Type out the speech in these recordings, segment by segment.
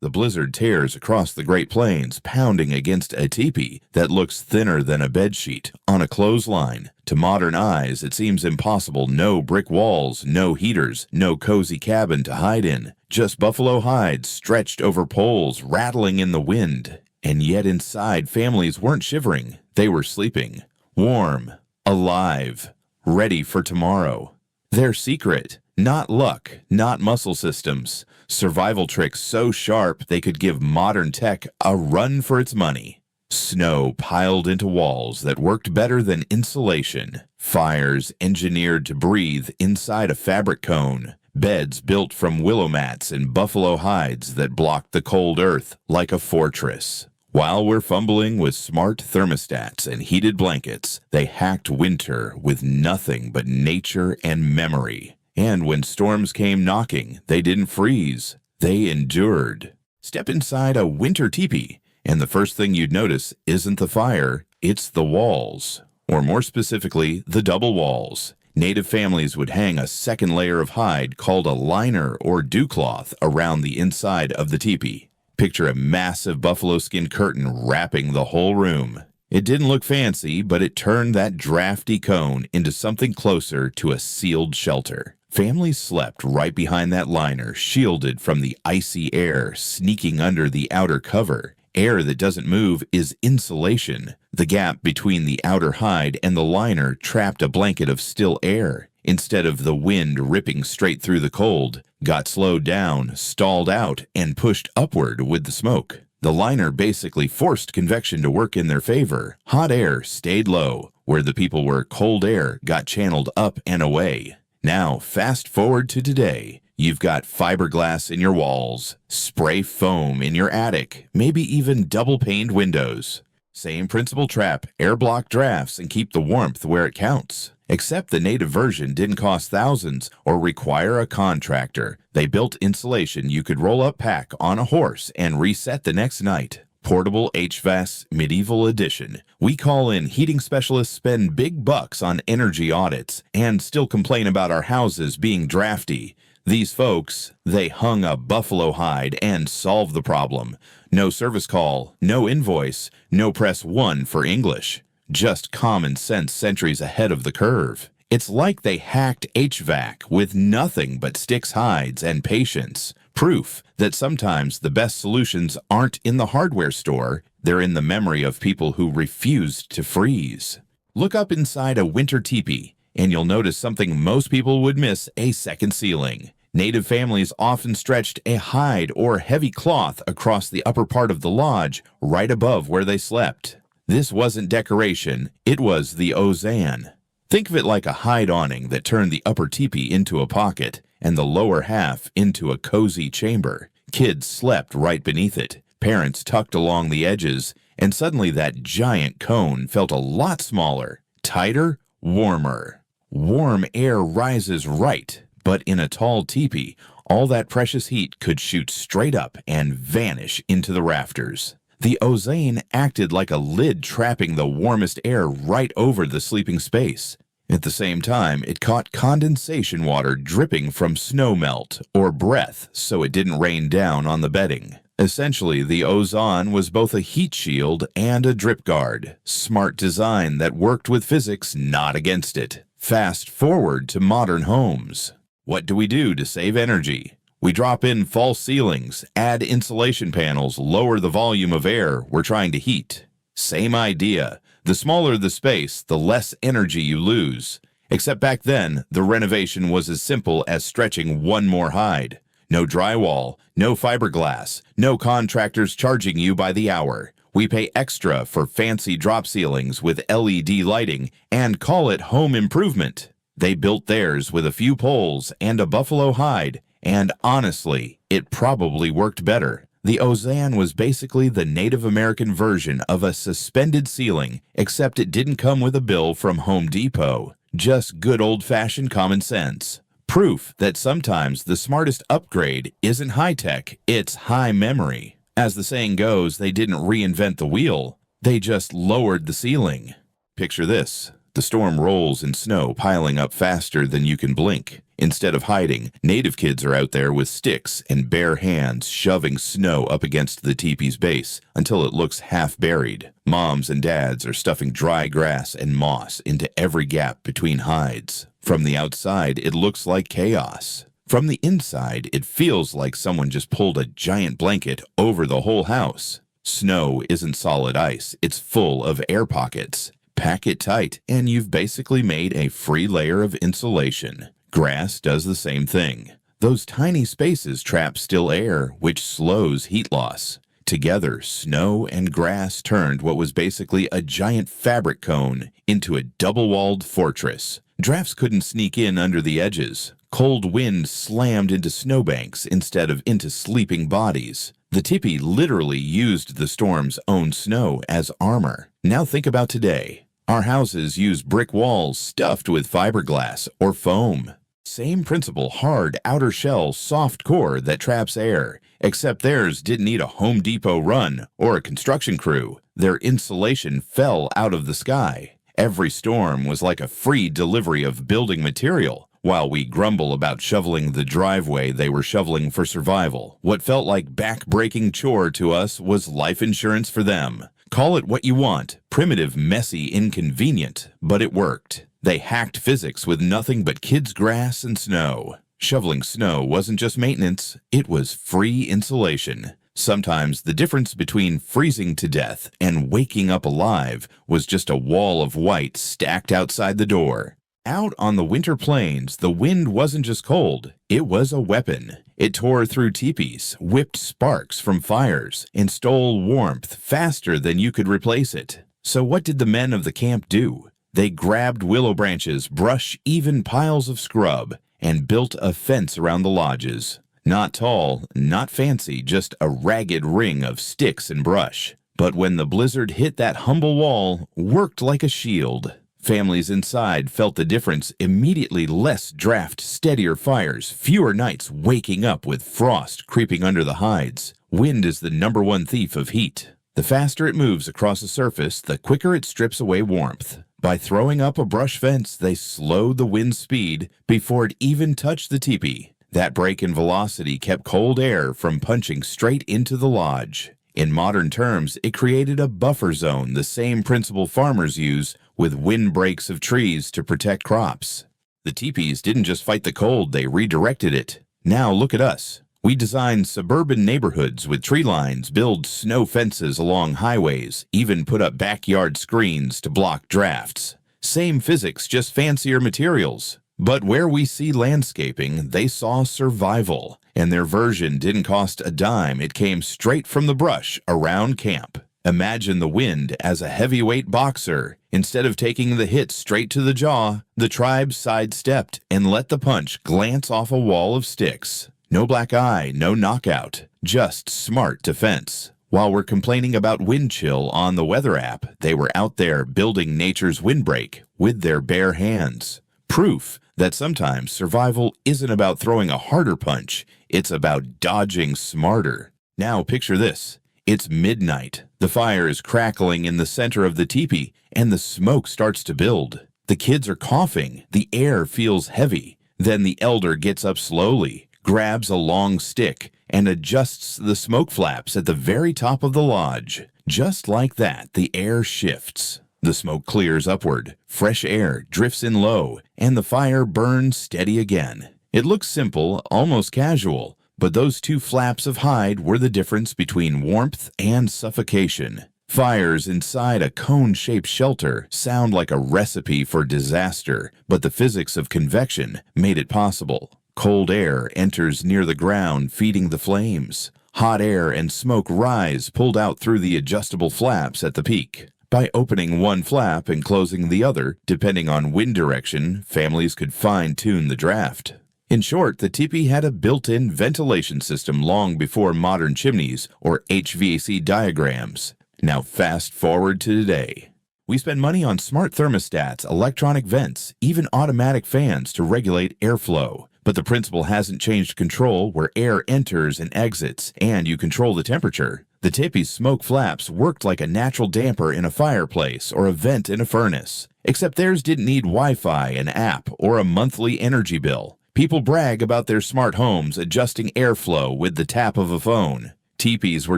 The blizzard tears across the Great Plains, pounding against a teepee that looks thinner than a bedsheet on a clothesline. To modern eyes, it seems impossible. No brick walls, no heaters, no cozy cabin to hide in. Just buffalo hides stretched over poles, rattling in the wind. And yet inside, families weren't shivering. They were sleeping. Warm, alive, ready for tomorrow. Their secret, not luck, not muscle systems. Survival tricks so sharp they could give modern tech a run for its money. Snow piled into walls that worked better than insulation. Fires engineered to breathe inside a fabric cone. Beds built from willow mats and buffalo hides that blocked the cold earth like a fortress. While we're fumbling with smart thermostats and heated blankets, they hacked winter with nothing but nature and memory. And when storms came knocking, they didn't freeze. They endured. Step inside a winter teepee, and the first thing you'd notice isn't the fire, it's the walls. Or more specifically, the double walls. Native families would hang a second layer of hide called a liner or dew cloth around the inside of the teepee. Picture a massive buffalo skin curtain wrapping the whole room. It didn't look fancy, but it turned that drafty cone into something closer to a sealed shelter. Families slept right behind that liner, shielded from the icy air sneaking under the outer cover. Air that doesn't move is insulation. The gap between the outer hide and the liner trapped a blanket of still air. Instead of the wind ripping straight through the cold, got slowed down, stalled out, and pushed upward with the smoke. The liner basically forced convection to work in their favor. Hot air stayed low. Where the people were, cold air got channeled up and away. Now, fast forward to today. You've got fiberglass in your walls, spray foam in your attic, maybe even double-paned windows. Same principle trap, air block drafts, and keep the warmth where it counts. Except the native version didn't cost thousands or require a contractor. They built insulation you could roll up pack on a horse and reset the next night. Portable HVAC Medieval Edition. We call in heating specialists, spend big bucks on energy audits, and still complain about our houses being drafty. These folks, they hung a buffalo hide and solved the problem. No service call, no invoice, no press 1 for English. Just common sense centuries ahead of the curve. It's like they hacked HVAC with nothing but sticks, hides, and patience. Proof that sometimes the best solutions aren't in the hardware store, they're in the memory of people who refused to freeze. Look up inside a winter teepee, and you'll notice something most people would miss: a second ceiling. Native families often stretched a hide or heavy cloth across the upper part of the lodge, right above where they slept. This wasn't decoration, it was the ozan. Think of it like a hide awning that turned the upper teepee into a pocket and the lower half into a cozy chamber. Kids slept right beneath it. Parents tucked along the edges, and suddenly that giant cone felt a lot smaller, tighter, warmer. Warm air rises right, but in a tall teepee, all that precious heat could shoot straight up and vanish into the rafters. The ozane acted like a lid trapping the warmest air right over the sleeping space. At the same time, it caught condensation water dripping from snow melt or breath so it didn't rain down on the bedding. Essentially, the ozan was both a heat shield and a drip guard. Smart design that worked with physics, not against it. Fast forward to modern homes. What do we do to save energy? We drop in false ceilings, add insulation panels, lower the volume of air we're trying to heat. Same idea. The smaller the space, the less energy you lose. Except back then, the renovation was as simple as stretching one more hide. No drywall, no fiberglass, no contractors charging you by the hour. We pay extra for fancy drop ceilings with LED lighting and call it home improvement. They built theirs with a few poles and a buffalo hide, and honestly, it probably worked better. The ozan was basically the Native American version of a suspended ceiling, except it didn't come with a bill from Home Depot. Just good old-fashioned common sense. Proof that sometimes the smartest upgrade isn't high-tech, it's high memory. As the saying goes, they didn't reinvent the wheel, they just lowered the ceiling. Picture this. The storm rolls in snow, piling up faster than you can blink. Instead of hiding, native kids are out there with sticks and bare hands shoving snow up against the teepee's base until it looks half buried. Moms and dads are stuffing dry grass and moss into every gap between hides. From the outside, it looks like chaos. From the inside, it feels like someone just pulled a giant blanket over the whole house. Snow isn't solid ice, it's full of air pockets. Pack it tight, and you've basically made a free layer of insulation. Grass does the same thing. Those tiny spaces trap still air, which slows heat loss. Together, snow and grass turned what was basically a giant fabric cone into a double-walled fortress. Drafts couldn't sneak in under the edges. Cold wind slammed into snowbanks instead of into sleeping bodies. The tepee literally used the storm's own snow as armor. Now think about today. Our houses use brick walls stuffed with fiberglass or foam. Same principle, hard outer shell, soft core that traps air, except theirs didn't need a Home Depot run or a construction crew. Their insulation fell out of the sky. Every storm was like a free delivery of building material. While we grumble about shoveling the driveway they were shoveling for survival, what felt like back-breaking chore to us was life insurance for them. Call it what you want, primitive, messy, inconvenient, but it worked. They hacked physics with nothing but kids' grass and snow. Shoveling snow wasn't just maintenance, it was free insulation. Sometimes the difference between freezing to death and waking up alive was just a wall of white stacked outside the door. Out on the winter plains, the wind wasn't just cold, it was a weapon. It tore through teepees, whipped sparks from fires, and stole warmth faster than you could replace it. So what did the men of the camp do? They grabbed willow branches, brush, even piles of scrub, and built a fence around the lodges. Not tall, not fancy, just a ragged ring of sticks and brush. But when the blizzard hit that humble wall, worked like a shield. Families inside felt the difference immediately. Less draft, steadier fires, fewer nights waking up with frost creeping under the hides. Wind is the #1 thief of heat. The faster it moves across a surface, the quicker it strips away warmth. By throwing up a brush fence, they slowed the wind's speed before it even touched the tepee. That break in velocity kept cold air from punching straight into the lodge. In modern terms, it created a buffer zone, the same principle farmers use with windbreaks of trees to protect crops. The teepees didn't just fight the cold, they redirected it. Now look at us. We design suburban neighborhoods with tree lines, build snow fences along highways, even put up backyard screens to block drafts. Same physics, just fancier materials. But where we see landscaping, they saw survival. And their version didn't cost a dime, it came straight from the brush around camp. Imagine the wind as a heavyweight boxer. Instead of taking the hit straight to the jaw, the tribe sidestepped and let the punch glance off a wall of sticks. No black eye, no knockout, just smart defense. While we're complaining about wind chill on the weather app, they were out there building nature's windbreak with their bare hands. Proof that sometimes survival isn't about throwing a harder punch, it's about dodging smarter. Now picture this. It's midnight. The fire is crackling in the center of the tepee, and the smoke starts to build. The kids are coughing. The air feels heavy. Then the elder gets up slowly, grabs a long stick, and adjusts the smoke flaps at the very top of the lodge. Just like that, the air shifts. The smoke clears upward, fresh air drifts in low, and the fire burns steady again. It looks simple, almost casual, but those two flaps of hide were the difference between warmth and suffocation. Fires inside a cone-shaped shelter sound like a recipe for disaster, but the physics of convection made it possible. Cold air enters near the ground, feeding the flames. Hot air and smoke rise, pulled out through the adjustable flaps at the peak. By opening one flap and closing the other, depending on wind direction, families could fine-tune the draft. In short, the tepee had a built-in ventilation system long before modern chimneys or HVAC diagrams. Now fast forward to today. We spend money on smart thermostats, electronic vents, even automatic fans to regulate airflow. But the principle hasn't changed. Control where air enters and exits, and you control the temperature. The tipi's smoke flaps worked like a natural damper in a fireplace or a vent in a furnace, except theirs didn't need Wi-Fi, an app, or a monthly energy bill. People brag about their smart homes adjusting airflow with the tap of a phone. Teepees were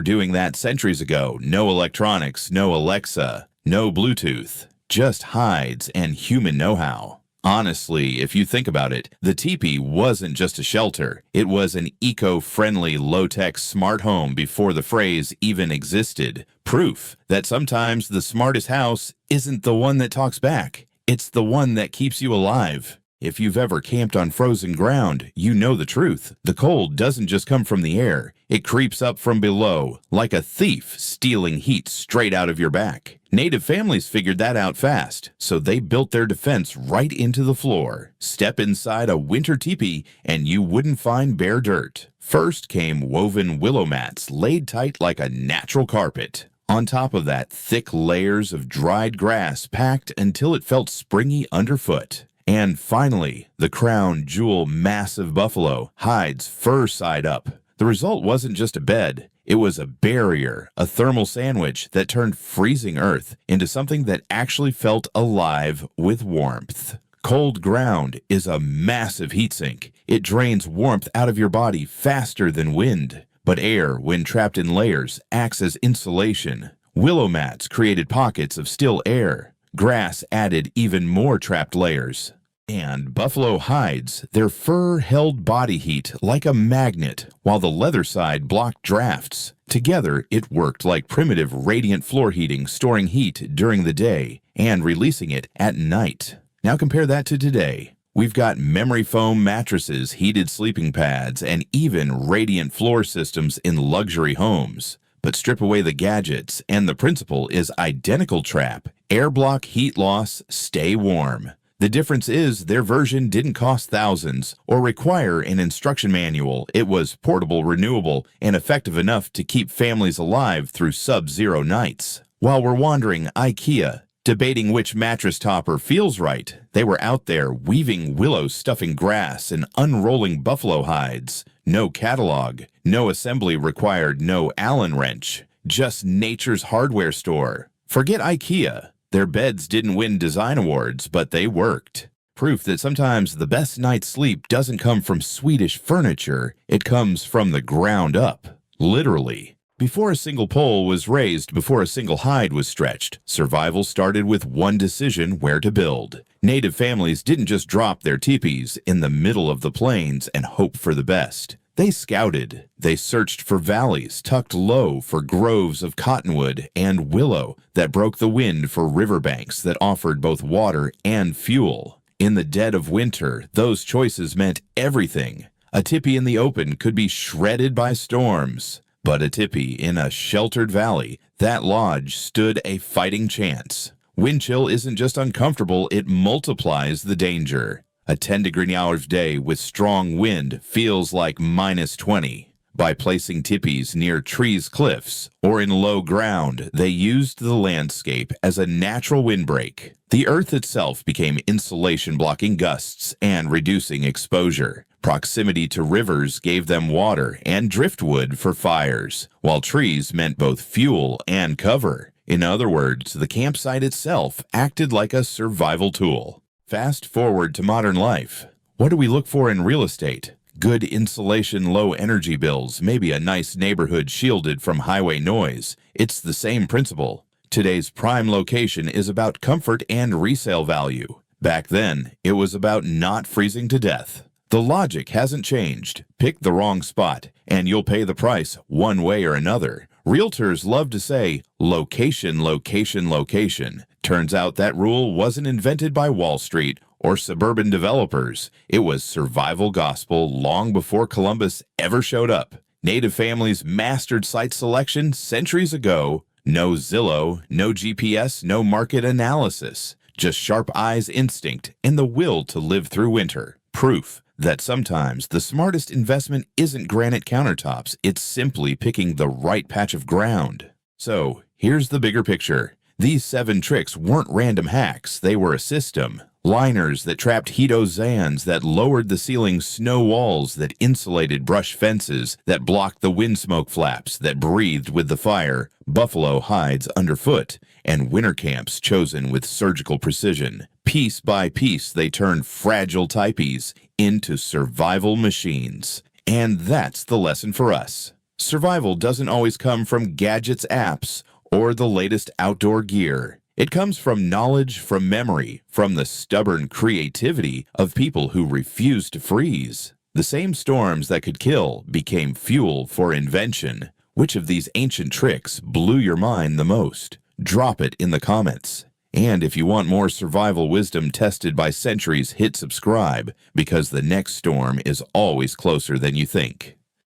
doing that centuries ago. No electronics, no Alexa, no Bluetooth, just hides and human know-how. Honestly, if you think about it, the teepee wasn't just a shelter. It was an eco-friendly, low-tech smart home before the phrase even existed. Proof that sometimes the smartest house isn't the one that talks back. It's the one that keeps you alive. If you've ever camped on frozen ground, you know the truth. The cold doesn't just come from the air. It creeps up from below, like a thief stealing heat straight out of your back. Native families figured that out fast, so they built their defense right into the floor. Step inside a winter teepee, and you wouldn't find bare dirt. First came woven willow mats laid tight like a natural carpet. On top of that, thick layers of dried grass packed until it felt springy underfoot. And finally, the crown jewel massive buffalo hides fur side up. The result wasn't just a bed. It was a barrier, a thermal sandwich that turned freezing earth into something that actually felt alive with warmth. Cold ground is a massive heat sink. It drains warmth out of your body faster than wind. But air, when trapped in layers, acts as insulation. Willow mats created pockets of still air. Grass added even more trapped layers. And buffalo hides, their fur held body heat like a magnet, while the leather side blocked drafts. Together, it worked like primitive radiant floor heating, storing heat during the day and releasing it at night. Now compare that to today. We've got memory foam mattresses, heated sleeping pads, and even radiant floor systems in luxury homes. But strip away the gadgets, and the principle is identical trap. Air block heat loss, stay warm. The difference is their version didn't cost thousands or require an instruction manual. It was portable, renewable, and effective enough to keep families alive through sub-zero nights. While we're wandering IKEA, debating which mattress topper feels right, they were out there weaving willow stuffing grass and unrolling buffalo hides. No catalog, no assembly required, no Allen wrench, just nature's hardware store. Forget IKEA. Their beds didn't win design awards, but they worked. Proof that sometimes the best night's sleep doesn't come from Swedish furniture, it comes from the ground up. Literally. Before a single pole was raised, before a single hide was stretched, survival started with one decision: where to build. Native families didn't just drop their teepees in the middle of the plains and hope for the best. They scouted. They searched for valleys tucked low, for groves of cottonwood and willow that broke the wind, for riverbanks that offered both water and fuel. In the dead of winter, those choices meant everything. A tipi in the open could be shredded by storms, but a tipi in a sheltered valley, that lodge stood a fighting chance. Wind chill isn't just uncomfortable, it multiplies the danger. A 10-degree-hours day with strong wind feels like -20. By placing tipis near trees, cliffs, or in low ground, they used the landscape as a natural windbreak. The earth itself became insulation, blocking gusts and reducing exposure. Proximity to rivers gave them water and driftwood for fires, while trees meant both fuel and cover. In other words, the campsite itself acted like a survival tool. Fast forward to modern life. What do we look for in real estate? Good insulation, low energy bills, maybe a nice neighborhood shielded from highway noise. It's the same principle. Today's prime location is about comfort and resale value. Back then, it was about not freezing to death. The logic hasn't changed. Pick the wrong spot, and you'll pay the price one way or another. Realtors love to say, location, location, location. Turns out that rule wasn't invented by Wall Street or suburban developers. It was survival gospel long before Columbus ever showed up. Native families mastered site selection centuries ago. No Zillow, no GPS, no market analysis. Just sharp eyes instinct and the will to live through winter. Proof that sometimes the smartest investment isn't granite countertops, it's simply picking the right patch of ground. So, here's the bigger picture. These 7 tricks weren't random hacks, they were a system. Liners that trapped heat ozans that lowered the ceiling's snow walls that insulated brush fences that blocked the wind smoke flaps that breathed with the fire, buffalo hides underfoot, and winter camps chosen with surgical precision. Piece by piece, they turned fragile tipis into survival machines. And that's the lesson for us. Survival doesn't always come from gadgets, apps, or the latest outdoor gear. It comes from knowledge, from memory, from the stubborn creativity of people who refuse to freeze. The same storms that could kill became fuel for invention. Which of these ancient tricks blew your mind the most? Drop it in the comments. And if you want more survival wisdom tested by centuries, hit subscribe, because the next storm is always closer than you think.